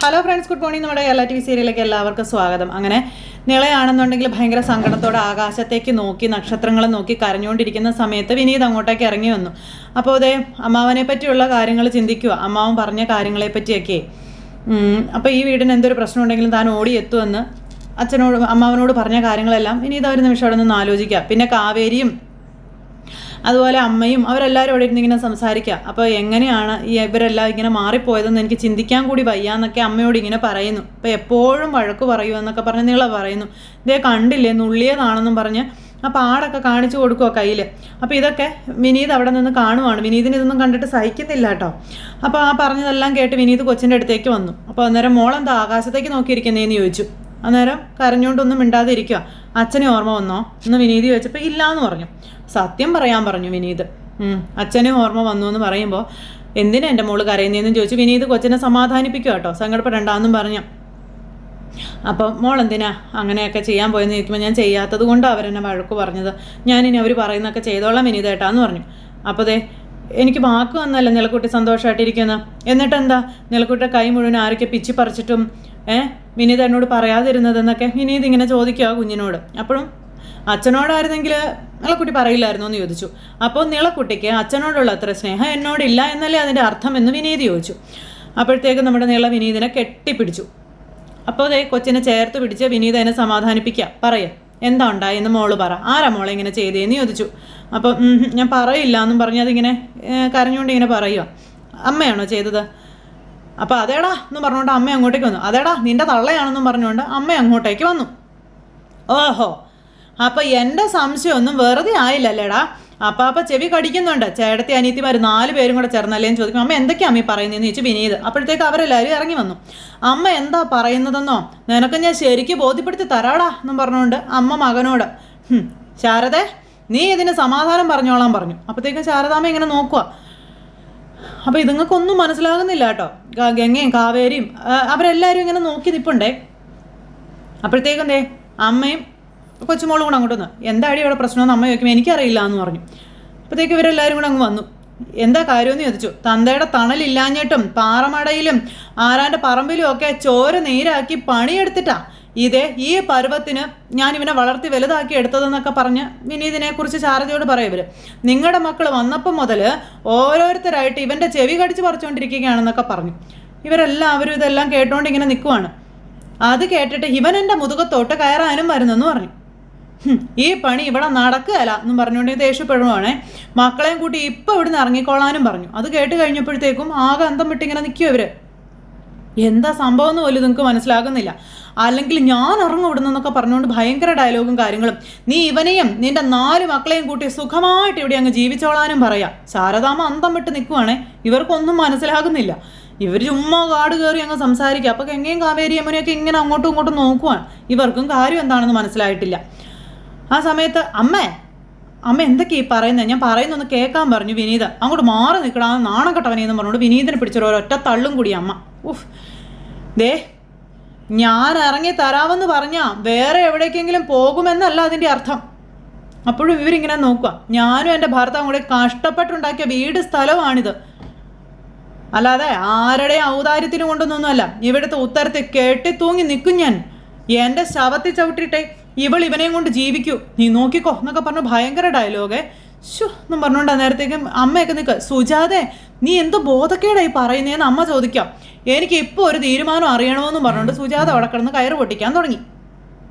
Hello friends, good morning. നമ്മുടെ Kerala TV സീരിയലിലേക്ക് എല്ലാവർക്കും സ്വാഗതം. അങ്ങനെ നിളയാണെന്നുണ്ടെങ്കിൽ ഭയങ്കര സങ്കടത്തോടെ ആകാശത്തേക്ക് നോക്കി നക്ഷത്രങ്ങളെ നോക്കി കരഞ്ഞുകൊണ്ടിരിക്കുന്ന സമയത്ത് വിനീത് അങ്ങോട്ടേക്ക് ഇറങ്ങി വന്നു. അപ്പോൾ അതേ അമ്മാവനെ പറ്റിയുള്ള കാര്യങ്ങൾ ചിന്തിക്കുക, അമ്മാവൻ പറഞ്ഞ കാര്യങ്ങളെ പറ്റിയൊക്കെ. അപ്പോൾ ഈ വീടിന് എന്തൊരു പ്രശ്നം ഉണ്ടെങ്കിലും താൻ ഓടി എത്തുമെന്ന് അമ്മാവനോട് പറഞ്ഞ കാര്യങ്ങളെല്ലാം വിനീത് ഒരു നിമിഷം അവിടെ നിന്ന് ആലോചിക്കുക. പിന്നെ കാവേരിയും അതുപോലെ അമ്മയും അവരെല്ലാവരും അവിടെ ഇരുന്ന് ഇങ്ങനെ സംസാരിക്കുക. അപ്പോൾ എങ്ങനെയാണ് ഇവരെല്ലാം ഇങ്ങനെ മാറിപ്പോയതെന്ന് എനിക്ക് ചിന്തിക്കാൻ കൂടി വയ്യാന്നൊക്കെ അമ്മയോട് ഇങ്ങനെ പറയുന്നു. അപ്പോൾ എപ്പോഴും വഴക്ക് പറയൂ എന്നൊക്കെ പറഞ്ഞ് നീള പറയുന്നു. ഇതേ കണ്ടില്ലേ നുള്ളിയതാണെന്നും പറഞ്ഞ് ആ പാടൊക്കെ കാണിച്ചു കൊടുക്കുക കയ്യിൽ. അപ്പോൾ ഇതൊക്കെ വിനീത് അവിടെ നിന്ന് കാണുവാണ്. വിനീതിന് ഇതൊന്നും കണ്ടിട്ട് സഹിക്കുന്നില്ല കേട്ടോ. അപ്പോൾ ആ പറഞ്ഞതെല്ലാം കേട്ട് വിനീത് കൊച്ചിൻ്റെ അടുത്തേക്ക് വന്നു. അപ്പോൾ അന്നേരം മോളെന്താ ആകാശത്തേക്ക് നോക്കിയിരിക്കുന്നതെന്ന് ചോദിച്ചു. അന്നേരം കരഞ്ഞുകൊണ്ടൊന്നും മിണ്ടാതെ ഇരിക്കുക. അച്ഛനെ ഓർമ്മ വന്നോ എന്ന് വിനീത് ചോദിച്ചപ്പോൾ ഇല്ലയെന്ന് പറഞ്ഞു. സത്യം പറയാൻ പറഞ്ഞു വിനീത്. അച്ഛനെ ഓർമ്മ വന്നു എന്ന് പറയുമ്പോൾ എന്തിനാ എൻ്റെ മോള് കരയുന്നതെന്ന് ചോദിച്ചു. വിനീത് കൊച്ചിനെ സമാധാനിപ്പിക്കുക കേട്ടോ, സങ്കടപ്പെടണ്ടെന്നും പറഞ്ഞു. അപ്പം മോൾ എന്തിനാ അങ്ങനെയൊക്കെ ചെയ്യാൻ പോയെന്ന് ചോദിക്കുമ്പോൾ ഞാൻ ചെയ്യാത്തത് കൊണ്ടാണ് അവരെന്നെ വഴക്ക് പറഞ്ഞത്, ഞാനിനി അവർ പറയുന്നതൊക്കെ ചെയ്തോളാം വിനീത് ഏട്ടാന്ന് പറഞ്ഞു. അപ്പോൾ ദേ എനിക്ക് വാക്ക് വന്നല്ല നിലക്കുട്ടി സന്തോഷമായിട്ടിരിക്കുന്നത്. എന്നിട്ടെന്താ നിലക്കുട്ടിയുടെ കൈ മുഴുവൻ ആരൊക്കെ പിച്ചി പറിച്ചിട്ടും വിനീത് എന്നോട് പറയാതിരുന്നതെന്നൊക്കെ വിനീത് ഇങ്ങനെ ചോദിക്കുക കുഞ്ഞിനോട്. അപ്പോഴും അച്ഛനോടായിരുന്നെങ്കിൽ നിളക്കുട്ടി പറയില്ലായിരുന്നോ എന്ന് ചോദിച്ചു. അപ്പോൾ നിളക്കുട്ടിക്ക് അച്ഛനോടുള്ള അത്ര സ്നേഹം എന്നോടില്ല എന്നല്ലേ അതിൻ്റെ അർത്ഥം എന്ന് വിനീത് ചോദിച്ചു. അപ്പോഴത്തേക്ക് നമ്മുടെ നിള വിനീതിനെ കെട്ടിപ്പിടിച്ചു. അപ്പോൾ അതേ കൊച്ചിനെ ചേർത്ത് പിടിച്ച് വിനീത് അതിനെ സമാധാനിപ്പിക്കുക. പറയുക എന്താ ഉണ്ടായെന്ന് മോള് പറ, ആരാ മോളെ ഇങ്ങനെ ചെയ്തേന്ന് ചോദിച്ചു. അപ്പോൾ ഞാൻ പറയില്ല എന്നും പറഞ്ഞ് അതിങ്ങനെ കരഞ്ഞുകൊണ്ട് ഇങ്ങനെ പറയുക. അമ്മയാണോ ചെയ്തത്? അപ്പോൾ അതേടാ എന്ന് പറഞ്ഞുകൊണ്ട് അമ്മ അങ്ങോട്ടേക്ക് വന്നു. അതേടാ നിൻ്റെ തള്ളയാണെന്നും പറഞ്ഞുകൊണ്ട് അമ്മ അങ്ങോട്ടേക്ക് വന്നു. ഓഹോ, അപ്പോൾ എൻ്റെ സംശയമൊന്നും വെറുതെ ആയില്ലല്ലേടാ. അപ്പം ചെവി കടിക്കുന്നുണ്ട്. ചേട്ടത്തി അനിയത്തിമാർ 4 പേരും കൂടെ ചേർന്നല്ലേന്ന് ചോദിക്കും. അമ്മ എന്തൊക്കെയാണ് അമ്മ പറയുന്നതെന്ന് ചോദിച്ചു വിനീത്. അപ്പോഴത്തേക്ക് അവരെല്ലാവരും ഇറങ്ങി വന്നു. അമ്മ എന്താ പറയുന്നതെന്നോ നിനക്ക് ഞാൻ ശരിക്കും ബോധ്യപ്പെടുത്തി തരാടാ എന്നും പറഞ്ഞുകൊണ്ട് അമ്മ മകനോട് ശാരദേ നീ ഇതിന് സമാധാനം പറഞ്ഞോളാൻ പറഞ്ഞു. അപ്പോഴത്തേക്കും ശാരദാമ്മ ഇങ്ങനെ നോക്കുക. അപ്പോൾ ഇതുങ്ങൾക്കൊന്നും മനസ്സിലാകുന്നില്ല കേട്ടോ. ഗംഗയും കാവേരിയും അവരെല്ലാവരും ഇങ്ങനെ നോക്കി നിൽപ്പുണ്ടേ. അപ്പോഴത്തേക്കും ദേ അമ്മയും കൊച്ചുമോളും കൂടെ അങ്ങോട്ട് വന്നു. എന്താ അടി ഇവിടെ പ്രശ്നമെന്ന് അമ്മ ചോദിക്കുമ്പോൾ എനിക്കറിയില്ല എന്ന് പറഞ്ഞു. അപ്പോഴത്തേക്ക് ഇവരെല്ലാവരും കൂടെ അങ്ങ് വന്നു. എന്താ കാര്യമെന്ന് ചോദിച്ചു. തന്തയുടെ തണലില്ലാഞ്ഞിട്ടും പാറമടയിലും ആരാൻ്റെ പറമ്പിലും ഒക്കെ ചോര നീരാക്കി പണിയെടുത്തിട്ടാ ഇതേ ഈ പരുവത്തിന് ഞാൻ ഇവനെ വളർത്തി വലുതാക്കി എടുത്തതെന്നൊക്കെ പറഞ്ഞ് വിനീതിനെ കുറിച്ച് ശാരദയോട് പറയും ഇവർ. നിങ്ങളുടെ മക്കൾ വന്നപ്പം മുതൽ ഓരോരുത്തരായിട്ട് ഇവൻ്റെ ചെവി കടിച്ച് പറിച്ചുകൊണ്ടിരിക്കുകയാണെന്നൊക്കെ പറഞ്ഞു. ഇവരെല്ലാവരും ഇതെല്ലാം കേട്ടോണ്ട് ഇങ്ങനെ നിൽക്കുവാണ്. അത് കേട്ടിട്ട് ഇവൻ എൻ്റെ മുതുകത്തോട്ട് കയറാനും വരുന്നെന്ന് പറഞ്ഞു. ഈ പണി ഇവിടെ നടക്കുകയല്ല എന്നും പറഞ്ഞുകൊണ്ട് ദേഷ്യപ്പെടുവാണേ. മക്കളെയും കൂട്ടി ഇപ്പം ഇവിടുന്ന് ഇറങ്ങിക്കോളാനും പറഞ്ഞു. അത് കേട്ട് കഴിഞ്ഞപ്പോഴത്തേക്കും ആകെ അന്തം വിട്ടിങ്ങനെ നിൽക്കും ഇവർ. എന്താ സംഭവം എന്ന് പോലും നിങ്ങൾക്ക് മനസ്സിലാകുന്നില്ല. അല്ലെങ്കിൽ ഞാൻ ഇറങ്ങും ഇവിടുന്നൊക്കെ പറഞ്ഞുകൊണ്ട് ഭയങ്കര ഡയലോഗും കാര്യങ്ങളും. നീ ഇവനെയും നിന്റെ 4 മക്കളെയും കൂട്ടി സുഖമായിട്ട് ഇവിടെ അങ്ങ് ജീവിച്ചോളാനും പറയാം. ശാരദാമ്മ അന്തം വിട്ട് നിൽക്കുവാണേ. ഇവർക്കൊന്നും മനസ്സിലാകുന്നില്ല. ഇവർ ചുമ്മാ കാട് കയറി അങ്ങ് സംസാരിക്കുക. അപ്പോൾ ഗംഗയും കാവേരി അമ്മനെയൊക്കെ ഇങ്ങനെ അങ്ങോട്ടും ഇങ്ങോട്ടും നോക്കുവാണ്. ഇവർക്കും കാര്യം എന്താണെന്ന് മനസ്സിലായിട്ടില്ല. ആ സമയത്ത് അമ്മ എന്തൊക്കെയാ ഈ പറയുന്നത്, ഞാൻ പറയുന്നൊന്ന് കേൾക്കാൻ പറഞ്ഞു വിനീത്. അങ്ങോട്ട് മാറി നിൽക്കടാ നാണം കെട്ടവനെന്ന് പറഞ്ഞുകൊണ്ട് വിനീതിനെ പിടിച്ചൊരു ഒരൊറ്റ തള്ളും കൂടി അമ്മ. ദേ ഞാൻ ഇറങ്ങി തരാമെന്ന് പറഞ്ഞാൽ വേറെ എവിടേക്കെങ്കിലും പോകുമെന്നല്ല അതിൻ്റെ അർത്ഥം. അപ്പോഴും ഇവരിങ്ങനെ നോക്കുക. ഞാനും എൻ്റെ ഭർത്താവും കൂടെ കഷ്ടപ്പെട്ടുണ്ടാക്കിയ വീട് സ്ഥലമാണിത്, അല്ലാതെ ആരുടെയും ഔദാര്യത്തിന് കൊണ്ടൊന്നുമല്ല. ഇവിടുത്തെ ഉത്തരത്തിൽ കെട്ടി തൂങ്ങി നിൽക്കും ഞാൻ. എൻ്റെ ശവത്തിൽ ചവിട്ടിയിട്ടേ ഇവനെയും കൊണ്ട് ജീവിക്കൂ, നീ നോക്കിക്കോ എന്നൊക്കെ പറഞ്ഞു ഭയങ്കര ഡയലോഗേ. എന്നും പറഞ്ഞുകൊണ്ട് നേരത്തേക്കും അമ്മയൊക്കെ നിൽക്കുക. സുജാതെ നീ എന്ത് ബോധക്കേടായി പറയുന്നതെന്ന് അമ്മ ചോദിക്കാം. എനിക്ക് ഇപ്പോൾ ഒരു തീരുമാനം അറിയണമെന്നും പറഞ്ഞുകൊണ്ട് സുജാത അവിടെ കിടന്ന് കയറ് പൊട്ടിക്കാൻ തുടങ്ങി.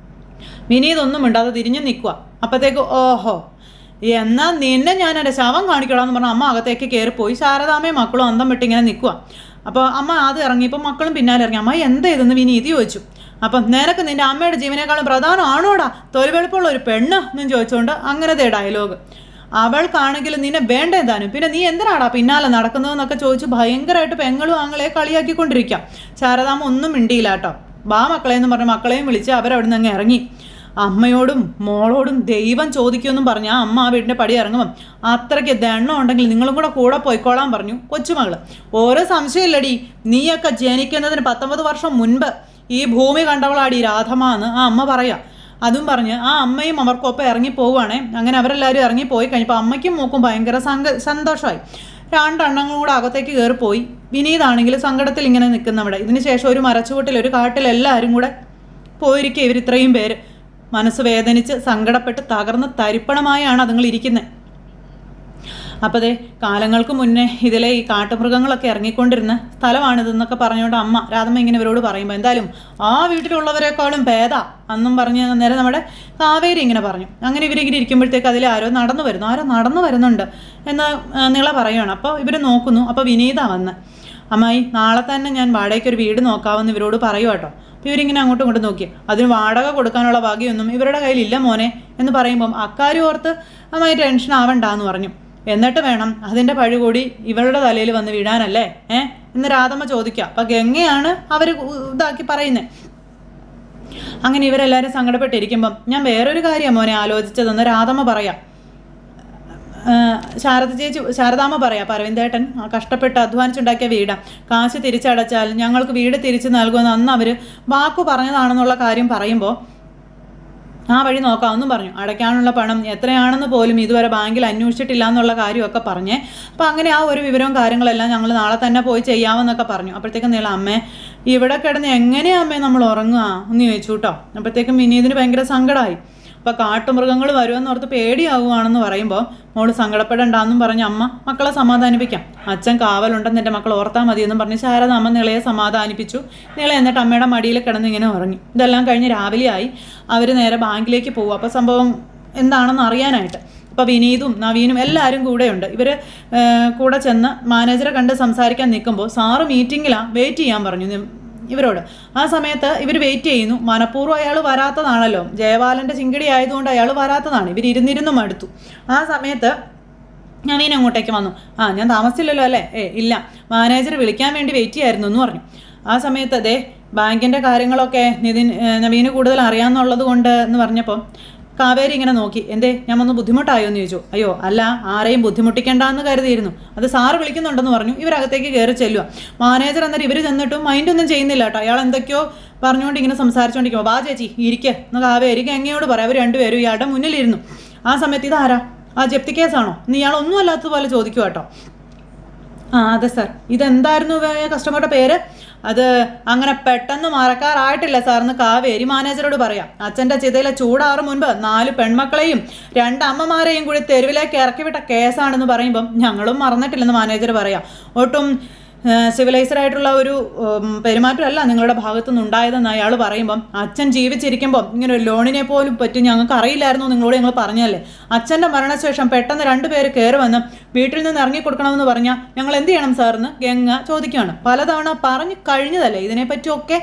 വിനീതൊന്നും മിണ്ടാതെ തിരിഞ്ഞു നിൽക്കുക. അപ്പോഴത്തേക്ക് ഓഹോ എന്നാൽ നിന്നെ ഞാൻ എൻ്റെ ശവം കാണിക്കണമെന്ന് പറഞ്ഞാൽ അമ്മ അകത്തേക്ക് കയറിപ്പോയി. ശാരദാമ്മയും മക്കളും അന്തം വിട്ടിങ്ങനെ നിൽക്കുക. അപ്പോൾ അമ്മ ആദ്യം ഇറങ്ങിയപ്പോൾ മക്കളും പിന്നാലെ ഇറങ്ങി. അമ്മ എന്താ ഇതെന്ന് വിനീതി ചോദിച്ചു. അപ്പം നിനക്ക് നിൻ്റെ അമ്മയുടെ ജീവനേക്കാളും പ്രധാനമാണോടാ തൊലിവെളുപ്പുള്ള ഒരു പെണ്ണ് എന്നും ചോദിച്ചുകൊണ്ട് അങ്ങനത്തെ ഡയലോഗ്. അവൾക്കാണെങ്കിൽ നിന്നെ വേണ്ടേതാനും, പിന്നെ നീ എന്തിനാടാ പിന്നാലെ നടക്കുന്നതെന്നൊക്കെ ചോദിച്ച് ഭയങ്കരമായിട്ട് പെങ്ങളും ആങ്ങളെ കളിയാക്കിക്കൊണ്ടിരിക്കാം. ശാരദാമ്മ ഒന്നും മിണ്ടിയില്ല കേട്ടോ. ബാ മക്കളെന്ന് പറഞ്ഞ് മക്കളെയും വിളിച്ച് അവരവിടെ നിന്ന് അങ്ങ് ഇറങ്ങി. അമ്മയോടും മോളോടും ദൈവം ചോദിക്കുമെന്നും പറഞ്ഞാൽ അമ്മ ആ വീടിൻ്റെ പടി ഇറങ്ങുമ്പം അത്രയ്ക്ക് ദണ്ണം ഉണ്ടെങ്കിൽ നിങ്ങളും കൂടെ പോയിക്കോളാൻ പറഞ്ഞു കൊച്ചുമകൾ. ഓരോ സംശയമില്ലടി, നീയൊക്കെ ജനിക്കുന്നതിന് 19 വർഷം മുൻപ് ഈ ഭൂമി കണ്ടവളാടി രാധമ്മ എന്ന് ആ അമ്മ പറയാം. അതും പറഞ്ഞ് ആ അമ്മയും അവർക്കൊപ്പം ഇറങ്ങിപ്പോവുകയാണേ. അങ്ങനെ അവരെല്ലാവരും ഇറങ്ങിപ്പോയി കഴിഞ്ഞപ്പോൾ അമ്മയ്ക്കും മോക്കും ഭയങ്കര സന്തോഷമായി. രണ്ടെണ്ണങ്ങളും കൂടെ അകത്തേക്ക് കയറിപ്പോയി. വിനീതാണെങ്കിൽ സങ്കടത്തിൽ ഇങ്ങനെ നിൽക്കുന്നവിടെ. ഇതിന് ശേഷം ഒരു മരച്ചുവട്ടിൽ ഒരു കാട്ടിൽ എല്ലാവരും കൂടെ പോയിരിക്കുക. ഇവർ ഇത്രയും പേര് മനസ്സ് വേദനിച്ച് സങ്കടപ്പെട്ട് തകർന്ന് തരിപ്പണമായാണ് അതുങ്ങൾ ഇരിക്കുന്നത്. അപ്പോൾ ദേ കാലങ്ങൾക്ക് മുന്നേ ഇതിലെ ഈ കാട്ടുമൃഗങ്ങളൊക്കെ ഇറങ്ങിക്കൊണ്ടിരുന്ന സ്ഥലമാണിതെന്നൊക്കെ പറഞ്ഞുകൊണ്ട് അമ്മ രാധമ്മ ഇങ്ങനെ ഇവരോട് പറയുമ്പോൾ എന്തായാലും ആ വീട്ടിലുള്ളവരെക്കാളും ഭേദാ അന്നും പറഞ്ഞ് നേരെ നമ്മുടെ കാവേരി ഇങ്ങനെ പറഞ്ഞു. അങ്ങനെ ഇവരിങ്ങനെ ഇരിക്കുമ്പോഴത്തേക്ക് അതിൽ ആരോ നടന്നു വരുന്നുണ്ട് എന്ന് നിള പറയുകയാണ്. അപ്പോൾ ഇവർ നോക്കുന്നു. അപ്പോൾ വിനീത വന്ന് അമ്മായി നാളെ തന്നെ ഞാൻ വാടകയ്ക്കൊരു വീട് നോക്കാമെന്ന് ഇവരോട് പറയുക കേട്ടോ. അപ്പോൾ ഇവരിങ്ങനെ അങ്ങോട്ടും ഇങ്ങോട്ടും നോക്കി. അതിന് വാടക കൊടുക്കാനുള്ള ഭാഗ്യമൊന്നും ഇവരുടെ കയ്യിലില്ല മോനെ എന്ന് പറയുമ്പം അക്കാര്യം ഓർത്ത് അമ്മായി ടെൻഷൻ ആവണ്ടെന്ന് പറഞ്ഞു. എന്നിട്ട് വേണം അതിൻ്റെ പഴി കൂടി ഇവരുടെ തലയിൽ വന്ന് വീഴാനല്ലേ എന്ന് രാധമ്മ ചോദിക്കുക. അപ്പം ഗംഗയാണ് അവർ ഇതാക്കി പറയുന്നത്. അങ്ങനെ ഇവരെല്ലാവരും സങ്കടപ്പെട്ടിരിക്കുമ്പം ഞാൻ വേറൊരു കാര്യം മോനെ ആലോചിച്ചതെന്ന് രാധമ്മ പറയാം. ശാരദാമ്മ പറയാം പരവിന്ദേട്ടൻ കഷ്ടപ്പെട്ട് അധ്വാനിച്ചുണ്ടാക്കിയ വീടാണ്, കാശ് തിരിച്ചടച്ചാൽ ഞങ്ങൾക്ക് വീട് തിരിച്ചു നൽകുമെന്ന് അന്ന് അവർ വാക്കു പറഞ്ഞതാണെന്നുള്ള കാര്യം പറയുമ്പോൾ ആ വഴി നോക്കാമെന്നും പറഞ്ഞു. അടയ്ക്കാനുള്ള പണം എത്രയാണെന്ന് പോലും ഇതുവരെ ബാങ്കിൽ അന്വേഷിച്ചിട്ടില്ല എന്നുള്ള കാര്യമൊക്കെ പറഞ്ഞേ. അപ്പോൾ അങ്ങനെ ആ ഒരു വിവരവും കാര്യങ്ങളെല്ലാം ഞങ്ങൾ നാളെ തന്നെ പോയി ചെയ്യാമെന്നൊക്കെ പറഞ്ഞു. അപ്പോഴത്തേക്കും നീള അമ്മേ ഇവിടെ കിടന്ന് എങ്ങനെയാണ് അമ്മേ നമ്മൾ ഉറങ്ങുക എന്ന് ചോദിച്ചു കേട്ടോ. അപ്പോഴത്തേക്കും വിനീതിന് ഭയങ്കര സങ്കടമായി. അപ്പോൾ കാട്ടുമൃഗങ്ങൾ വരുമെന്ന് ഓർത്ത് പേടിയാവുകയാണെന്ന് പറയുമ്പോൾ മോള് സങ്കടപ്പെടണ്ടെന്നും പറഞ്ഞ് അമ്മ മക്കളെ സമാധാനിപ്പിക്കാം. അച്ഛൻ കാവലുണ്ടെന്ന് എൻ്റെ മക്കൾ ഓർത്താൽ മതിയെന്നും പറഞ്ഞ് ശാരദ അമ്മ നിളയെ സമാധാനിപ്പിച്ചു. നിള എന്നിട്ട് അമ്മയുടെ മടിയിൽ കിടന്ന് ഇങ്ങനെ ഉറങ്ങി. ഇതെല്ലാം കഴിഞ്ഞ് രാവിലെയായി. അവർ നേരെ ബാങ്കിലേക്ക് പോകും. അപ്പോൾ സംഭവം എന്താണെന്ന് അറിയാനായിട്ട് അപ്പോൾ വിനീതും നവീനും എല്ലാവരും കൂടെയുണ്ട്. ഇവർ കൂടെ ചെന്ന് മാനേജറെ കണ്ട് സംസാരിക്കാൻ നിൽക്കുമ്പോൾ സാറ് മീറ്റിങ്ങിലാണ്, വെയിറ്റ് ചെയ്യാൻ പറഞ്ഞു ഇവരോട്. ആ സമയത്ത് ഇവർ വെയിറ്റ് ചെയ്യുന്നു. മനഃപൂർവ്വം അയാൾ വരാത്തതാണല്ലോ, ജയപാലൻ്റെ ചിങ്കിടി ആയതുകൊണ്ട് അയാൾ വരാത്തതാണ്. ഇവർ ഇരുന്നിരുന്നും അടുത്തു. ആ സമയത്ത് നവീൻ അങ്ങോട്ടേക്ക് വന്നു. ഞാൻ താമസിച്ചില്ലല്ലോ അല്ലേ? ഇല്ല, മാനേജർ വിളിക്കാൻ വേണ്ടി വെയിറ്റ് ചെയ്യായിരുന്നു എന്ന് പറഞ്ഞു. ആ സമയത്ത് അതേ ബാങ്കിൻ്റെ കാര്യങ്ങളൊക്കെ നവീന് കൂടുതൽ അറിയാമെന്നുള്ളത് കൊണ്ട് എന്ന് പറഞ്ഞപ്പോൾ കാവേരി ഇങ്ങനെ നോക്കി. എന്തേ ഞാൻ ഒന്ന് ബുദ്ധിമുട്ടായോ എന്ന് ചോദിച്ചു. അയ്യോ അല്ല, ആരെയും ബുദ്ധിമുട്ടിക്കേണ്ടെന്ന് കരുതിയിരുന്നു, അത് സാറ് വിളിക്കുന്നുണ്ടെന്ന് പറഞ്ഞു. ഇവരകത്തേക്ക് കയറി ചെല്ലുക. മാനേജർ എന്നിട്ട് ഇവർ ചെന്നിട്ടും മൈൻഡൊന്നും ചെയ്യുന്നില്ല കേട്ടോ. അയാൾ എന്തൊക്കെയോ പറഞ്ഞുകൊണ്ട് ഇങ്ങനെ സംസാരിച്ചുകൊണ്ടിരിക്കുമ്പോൾ വാ ചേച്ചി ഇരിക്കുക എന്ന് കാവേരിക്ക് എങ്ങനെയോട് പറയാം. അവർ രണ്ടുപേരും ഇയാളുടെ മുന്നിലിരുന്നു. ആ സമയത്ത് ഇതാരാ, ആ ജപ്തി കേസാണോ എന്ന് ഇയാളൊന്നും അല്ലാത്തതുപോലെ ചോദിക്കുക കേട്ടോ. അതെ സാർ, ഇതെന്തായിരുന്നു കസ്റ്റമറുടെ പേര്? അത് അങ്ങനെ പെട്ടെന്ന് മറക്കാറായിട്ടില്ല സാറിന് കാവേരി മാനേജറോട് പറയാം. അച്ഛൻ്റെ ചിതയിലെ ചൂടാറും മുൻപ് 4 പെൺമക്കളെയും 2 അമ്മമാരെയും കൂടി തെരുവിലേക്ക് ഇറക്കിവിട്ട കേസാണെന്ന് പറയുമ്പം ഞങ്ങളും മറന്നിട്ടില്ലെന്ന് മാനേജർ പറയാം. ഒട്ടും സിവിലൈസ്ഡായിട്ടുള്ള ഒരു പെരുമാറ്റമല്ല നിങ്ങളുടെ ഭാഗത്തുനിന്ന് ഉണ്ടായതെന്ന് അയാൾ പറയുമ്പം അച്ഛൻ ജീവിച്ചിരിക്കുമ്പം ഇങ്ങനെ ഒരു ലോണിനെ പോലും പറ്റി ഞങ്ങൾക്ക് അറിയില്ലായിരുന്നു നിങ്ങളോട് ഞങ്ങൾ പറഞ്ഞല്ലേ. അച്ഛൻ്റെ മരണശേഷം പെട്ടെന്ന് 2 പേര് കയറി വന്ന് വീട്ടിൽ നിന്ന് ഇറങ്ങിക്കൊടുക്കണമെന്ന് പറഞ്ഞാൽ ഞങ്ങൾ എന്ത് ചെയ്യണം സാറിന് ഗംഗ ചോദിക്കുകയാണ്. പലതവണ പറഞ്ഞു കഴിഞ്ഞതല്ലേ ഇതിനെപ്പറ്റിയൊക്കെ.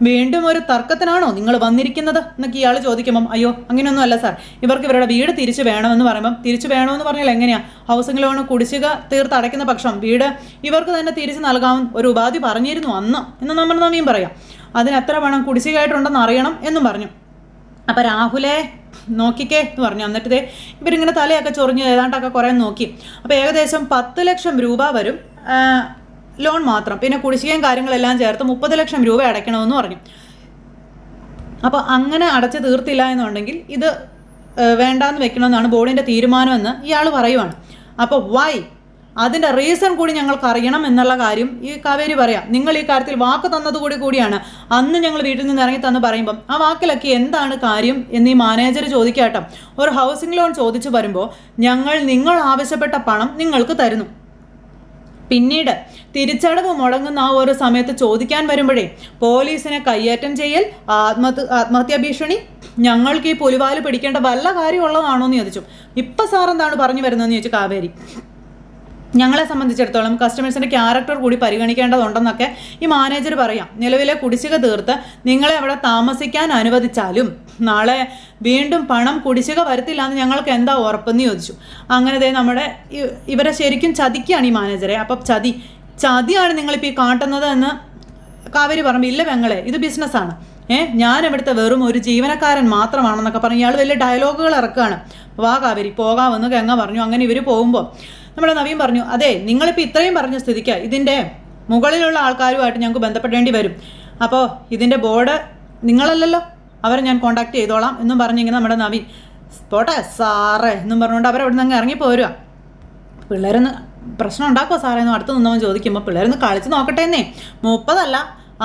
വീണ്ടും ഒരു തർക്കത്തിനാണോ നിങ്ങൾ വന്നിരിക്കുന്നത് എന്നൊക്കെ ഇയാൾ ചോദിക്കുമ്പം അയ്യോ അങ്ങനെയൊന്നും അല്ല സാർ, ഇവർക്ക് ഇവരുടെ വീട് തിരിച്ചു വേണമെന്ന് പറയുമ്പം തിരിച്ചു വേണമെന്ന് പറഞ്ഞാൽ എങ്ങനെയാണ്? ഹൗസിംഗ് ലോൺ കുടിശ്ശിക തീർത്ത് അടയ്ക്കുന്ന പക്ഷം വീട് ഇവർക്ക് തന്നെ തിരിച്ചു നൽകാമെന്ന് ഒരു ഉപാധി പറഞ്ഞിരുന്നു അന്ന് എന്ന് നമ്മൾ നവീൻ പറയാം. അതിന് എത്ര പണം കുടിശ്ശികയായിട്ടുണ്ടെന്ന് അറിയണം എന്നും പറഞ്ഞു. അപ്പം രാഹുലേ നോക്കിക്കേ എന്ന് പറഞ്ഞു. എന്നിട്ട് ഇവരിങ്ങനെ തലയൊക്കെ ചൊറിഞ്ഞ് ഏതാണ്ടൊക്കെ കുറേ നോക്കി. അപ്പോൾ ഏകദേശം 10 ലക്ഷം രൂപ വരും ലോൺ മാത്രം, പിന്നെ കുടിശ്ശികയും കാര്യങ്ങളെല്ലാം ചേർത്ത് 30 ലക്ഷം രൂപ അടയ്ക്കണമെന്ന് പറഞ്ഞു. അപ്പോൾ അങ്ങനെ അടച്ച് തീർത്തില്ല എന്നുണ്ടെങ്കിൽ ഇത് വേണ്ടാന്ന് വെക്കണമെന്നാണ് ബോർഡിൻ്റെ തീരുമാനമെന്ന് ഇയാൾ പറയുവാണ്. അപ്പോൾ വൈ അതിൻ്റെ റീസൺ കൂടി ഞങ്ങൾക്ക് അറിയണം എന്നുള്ള കാര്യം ഈ കാവേരി പറയാം. നിങ്ങൾ ഈ കാര്യത്തിൽ വാക്ക് തന്നത് കൂടിയാണ് അന്ന് ഞങ്ങൾ വീട്ടിൽ നിന്ന് ഇറങ്ങി തന്ന് പറയുമ്പം ആ വാക്കിലൊക്കെ എന്താണ് കാര്യം എന്ന് ഈ മാനേജർ ചോദിക്കാട്ടോ. ഒരു ഹൗസിംഗ് ലോൺ ചോദിച്ചു വരുമ്പോൾ നിങ്ങൾ ആവശ്യപ്പെട്ട പണം നിങ്ങൾക്ക് തരുന്നു, പിന്നീട് തിരിച്ചടവ് മുടങ്ങുന്ന ആ ഒരു സമയത്ത് ചോദിക്കാൻ വരുമ്പോഴേ പോലീസിനെ കയ്യേറ്റം ചെയ്യൽ, ആത്മഹത്യാ ഭീഷണി, ഞങ്ങൾക്ക് ഈ പുലിവാല് പിടിക്കേണ്ട വല്ല കാര്യമുള്ളതാണോ എന്ന് ചോദിച്ചു. ഇപ്പം സാർ എന്താണ് പറഞ്ഞു വരുന്നതെന്ന് ചോദിച്ചു കാവേരി. ഞങ്ങളെ സംബന്ധിച്ചിടത്തോളം കസ്റ്റമേഴ്സിൻ്റെ ക്യാരക്ടർ കൂടി പരിഗണിക്കേണ്ടതുണ്ടെന്നൊക്കെ ഈ മാനേജർ പറയാം. നിലവിലെ കുടിശ്ശിക തീർത്ത് നിങ്ങളെ അവിടെ താമസിക്കാൻ അനുവദിച്ചാലും നാളെ വീണ്ടും പണം കുടിശ്ശിക വരത്തില്ല എന്ന് ഞങ്ങൾക്ക് എന്താ ഉറപ്പെന്ന് ചോദിച്ചു. അങ്ങനെ നമ്മുടെ ഇവരെ ശരിക്കും ചതിക്കുകയാണ് ഈ മാനേജറെ. അപ്പം ചതിയാണ് നിങ്ങളിപ്പോൾ ഈ കാട്ടുന്നത് എന്ന് കാവേരി പറഞ്ഞു. ഇല്ല പെങ്ങളെ, ഇത് ബിസിനസ്സാണ്, ഞാൻ ഇവിടുത്തെ വെറും ഒരു ജീവനക്കാരൻ മാത്രമാണെന്നൊക്കെ പറഞ്ഞ് ഇയാൾ വലിയ ഡയലോഗുകൾ ഇറക്കുകയാണ്. വാ കാവേരി പോകാമെന്ന് ഗംഗ പറഞ്ഞു. അങ്ങനെ ഇവർ പോകുമ്പോൾ നമ്മുടെ നവീൻ പറഞ്ഞു, അതെ നിങ്ങളിപ്പോൾ ഇത്രയും പറഞ്ഞ സ്ഥിതിക്ക് ഇതിൻ്റെ മുകളിലുള്ള ആൾക്കാരുമായിട്ട് ഞങ്ങൾക്ക് ബന്ധപ്പെടേണ്ടി വരും. അപ്പോൾ ഇതിൻ്റെ ബോർഡ് നിങ്ങളല്ലല്ലോ, അവരെ ഞാൻ കോൺടാക്ട് ചെയ്തോളാം എന്നും പറഞ്ഞിങ്ങനെ നമ്മുടെ നവീൻ പോട്ടെ സാറേ എന്നും പറഞ്ഞുകൊണ്ട് അവരവിടെ നിന്ന് ഇറങ്ങിപ്പോരുക. പിള്ളേരൊന്ന് പ്രശ്നം ഉണ്ടാക്കുമോ സാറേ എന്ന് അടുത്ത് നിന്നവൻ ചോദിക്കുമ്പോൾ പിള്ളേരൊന്ന് കളിച്ച് നോക്കട്ടേന്നേ, 30 അല്ല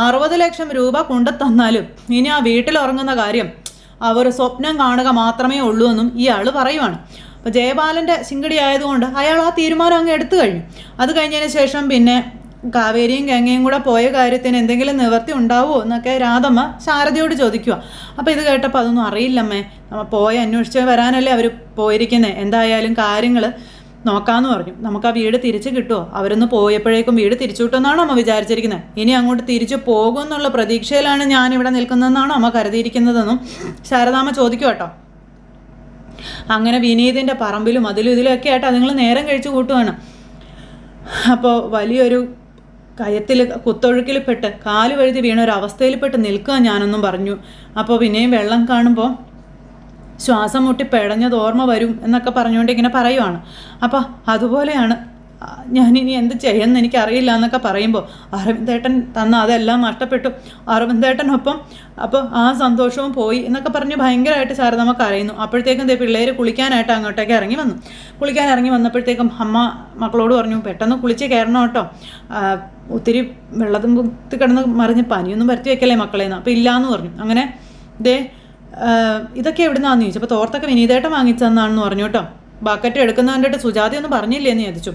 60 ലക്ഷം രൂപ കൊണ്ടു തന്നാലും ഇനി ആ വീട്ടിൽ ഉറങ്ങുന്ന കാര്യം അവർ സ്വപ്നം കാണുക മാത്രമേ ഉള്ളൂ എന്നും ഇയാൾ പറയുവാണ്. അപ്പോൾ ജയബാലൻ്റെ ശിങ്കടി ആയതുകൊണ്ട് അയാൾ ആ തീരുമാനം അങ്ങ് എടുത്തു കഴിഞ്ഞു. അത് കഴിഞ്ഞതിന് ശേഷം പിന്നെ കാവേരിയും ഗംഗയും കൂടെ പോയ കാര്യത്തിന് എന്തെങ്കിലും നിവർത്തി ഉണ്ടാവുമോ എന്നൊക്കെ രാധമ്മ ശാരദയോട് ചോദിക്കുക. അപ്പോൾ ഇത് കേട്ടപ്പോൾ അതൊന്നും അറിയില്ലമ്മേ, നമ്മൾ പോയി അന്വേഷിച്ച് വരാനല്ലേ അവർ പോയിരിക്കുന്നത്, എന്തായാലും കാര്യങ്ങൾ നോക്കാമെന്ന് പറഞ്ഞു. നമുക്ക് ആ വീട് തിരിച്ച് കിട്ടുമോ, അവരൊന്ന് പോയപ്പോഴേക്കും വീട് തിരിച്ചു കിട്ടുമെന്നാണോ അമ്മ വിചാരിച്ചിരിക്കുന്നത്, ഇനി അങ്ങോട്ട് തിരിച്ചു പോകുമെന്നുള്ള പ്രതീക്ഷയിലാണ് ഞാനിവിടെ നിൽക്കുന്നതെന്നാണോ അമ്മ കരുതിയിരിക്കുന്നതെന്നും ശാരദാമ്മ ചോദിക്കും കേട്ടോ. അങ്ങനെ വിനീതിൻ്റെ പറമ്പിലും അതിലും ഇതിലൊക്കെ ആയിട്ട് അതുങ്ങൾ നേരം കഴിച്ചു കൂട്ടുവാണ്. അപ്പോൾ വലിയൊരു കയത്തിൽ കുത്തൊഴുക്കിൽ പെട്ട് കാല് വഴുതി വീണ ഒരു അവസ്ഥയിൽപ്പെട്ട് നിൽക്കുക ഞാനൊന്നും പറഞ്ഞു. അപ്പോൾ പിന്നെയും വെള്ളം കാണുമ്പോൾ ശ്വാസം മുട്ടി പിടഞ്ഞത് ഓർമ്മ വരും എന്നൊക്കെ പറഞ്ഞുകൊണ്ട് ഇങ്ങനെ പറയുവാണ്. അപ്പോൾ അതുപോലെയാണ് ഞാനിനി എന്ത് ചെയ്യുമെന്ന് എനിക്കറിയില്ല എന്നൊക്കെ പറയുമ്പോൾ അരവിന്ദേട്ടൻ തന്ന അതെല്ലാം നഷ്ടപ്പെട്ടു, അരവിന്ദേട്ടനൊപ്പം അപ്പോൾ ആ സന്തോഷവും പോയി എന്നൊക്കെ പറഞ്ഞ് ഭയങ്കരമായിട്ട് ശാരദാമ്മ കരയുന്നു. അപ്പോഴത്തേക്കും പിള്ളേർ കുളിക്കാനായിട്ട് അങ്ങോട്ടേക്ക് ഇറങ്ങി വന്നു. കുളിക്കാൻ ഇറങ്ങി വന്നപ്പോഴത്തേക്കും അമ്മ മക്കളോട് പറഞ്ഞു, പെട്ടെന്ന് കുളിച്ച് കയറണം കേട്ടോ, ഒത്തിരി വെള്ളത്തും കുത്തി കിടന്ന് മറിഞ്ഞ് പനിയൊന്നും വരുത്തി വെക്കല്ലേ മക്കളേന്ന്. അപ്പോൾ ഇല്ലയെന്ന് പറഞ്ഞു. അങ്ങനെ ഇതൊക്കെ എവിടുന്നാന്ന് ചോദിച്ചു. അപ്പോൾ തോർത്തൊക്കെ വിനീതേട്ടൻ വാങ്ങിച്ചതെന്നാണെന്ന് പറഞ്ഞു കേട്ടോ. ബക്കറ്റ് എടുക്കുന്നവൻ്റെ സുജാത ഒന്നും പറഞ്ഞില്ലേ എന്ന് ചോദിച്ചു.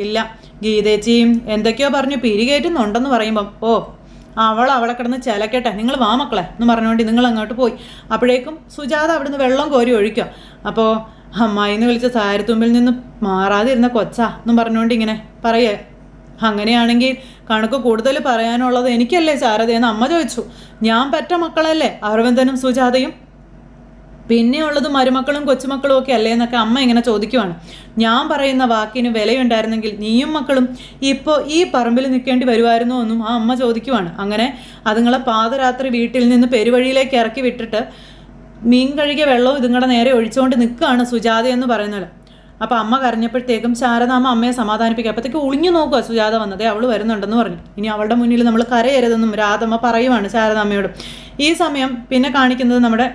ഇല്ല, ഗീതേച്ചിയും എന്തൊക്കെയോ പറഞ്ഞു പിരികേറ്റുന്നുണ്ടെന്ന് പറയുമ്പം അവളെ കിടന്ന് ചിലക്കട്ടെ, നിങ്ങൾ വാ മക്കളെ എന്ന് പറഞ്ഞുകൊണ്ട് നിങ്ങൾ അങ്ങോട്ട് പോയി. അപ്പോഴേക്കും സുജാത അവിടുന്ന് വെള്ളം കോരി ഒഴിക്കുക. അപ്പോൾ അമ്മായിന്ന് വിളിച്ച സാരത്തുമ്പിൽ നിന്ന് മാറാതിരുന്ന കൊച്ചാ എന്നും പറഞ്ഞുകൊണ്ട് ഇങ്ങനെ പറയേ. അങ്ങനെയാണെങ്കിൽ കണക്ക് കൂടുതൽ പറയാനുള്ളത് എനിക്കല്ലേ ശാരദയെന്ന് അമ്മ ചോദിച്ചു. ഞാൻ പെറ്റ മക്കളല്ലേ അരവിന്ദനും സുജാതയും, പിന്നെയുള്ളത് മരുമക്കളും കൊച്ചുമക്കളും ഒക്കെ അല്ലേ എന്നൊക്കെ അമ്മ ഇങ്ങനെ ചോദിക്കുവാണ്. ഞാൻ പറയുന്ന വാക്കിന് വിലയുണ്ടായിരുന്നെങ്കിൽ നീയും മക്കളും ഇപ്പോൾ ഈ പറമ്പിൽ നിൽക്കേണ്ടി വരുമായിരുന്നോ എന്നും ആ അമ്മ ചോദിക്കുവാണ്. അങ്ങനെ അതുങ്ങളെ പാതരാത്രി വീട്ടിൽ നിന്ന് പെരുവഴിയിലേക്ക് ഇറക്കി വിട്ടിട്ട് മീൻ കഴുകിയ വെള്ളവും ഇതുങ്ങളുടെ നേരെ ഒഴിച്ചുകൊണ്ട് നിൽക്കുകയാണ് സുജാത എന്ന് പറയുന്നത്. അപ്പോൾ അമ്മ കരഞ്ഞപ്പോഴത്തേക്കും ശാരദാമ്മ അമ്മയെ സമാധാനിപ്പിക്കുക. അപ്പോഴത്തേക്ക് ഒളിഞ്ഞു നോക്കുക സുജാത വന്നതേ അവൾ വരുന്നുണ്ടെന്ന് പറഞ്ഞു. ഇനി അവളുടെ മുന്നിൽ നമ്മൾ കരയരുതെന്നും രാധമ്മ പറയുവാണ് ശാരദാമ്മയോട്. ഈ സമയം പിന്നെ കാണിക്കുന്നത് നമ്മുടെ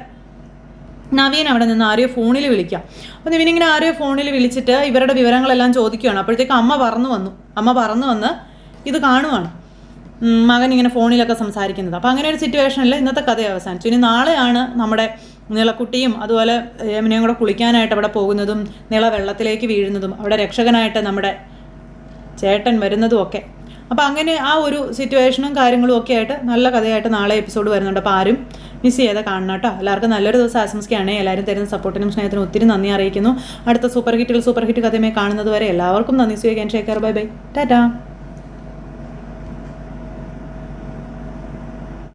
നവീൻ അവിടെ നിന്ന് ആരെയോ ഫോണിൽ വിളിക്കാം. അപ്പോൾ നവീനിങ്ങനെ ആരെയോ ഫോണിൽ വിളിച്ചിട്ട് ഇവരുടെ വിവരങ്ങളെല്ലാം ചോദിക്കുകയാണ്. അപ്പോഴത്തേക്ക് അമ്മ പറന്നു വന്ന് ഇത് കാണുവാണ്, മകൻ ഇങ്ങനെ ഫോണിലൊക്കെ സംസാരിക്കുന്നത്. അപ്പോൾ അങ്ങനെ ഒരു സിറ്റുവേഷനിൽ ഇന്നത്തെ കഥ അവസാനിച്ചു. ഇനി നാളെയാണ് നമ്മുടെ നിളക്കുട്ടിയും അതുപോലെ യമുനയും കൂടെ കുളിക്കാനായിട്ട് അവിടെ പോകുന്നതും നിള വെള്ളത്തിലേക്ക് വീഴുന്നതും അവിടെ രക്ഷകനായിട്ട് നമ്മുടെ ചേട്ടൻ വരുന്നതും ഒക്കെ. അപ്പോൾ അങ്ങനെ ആ ഒരു സിറ്റുവേഷനും കാര്യങ്ങളും ഒക്കെ ആയിട്ട് നല്ല കഥയായിട്ട് നാളെ എപ്പിസോഡ് വരുന്നുണ്ട്. അപ്പോൾ ആരും മിസ് ചെയ്താൽ കാണണം കേട്ടോ. എല്ലാവർക്കും നല്ലൊരു ദിവസം ആശംസിക്കുകയാണ്. എല്ലാവരും തരുന്ന സപ്പോർട്ടിനും സ്നേഹത്തിനും ഒത്തിരി നന്ദി അറിയിക്കുന്നു. അടുത്ത സൂപ്പർ ഹിറ്റ് കഥയുമായി കാണുന്നത് വരെ എല്ലാവർക്കും നന്ദി. സ്വീകരിക്കാൻ ഷേക്കർ. Bye bye, Tata.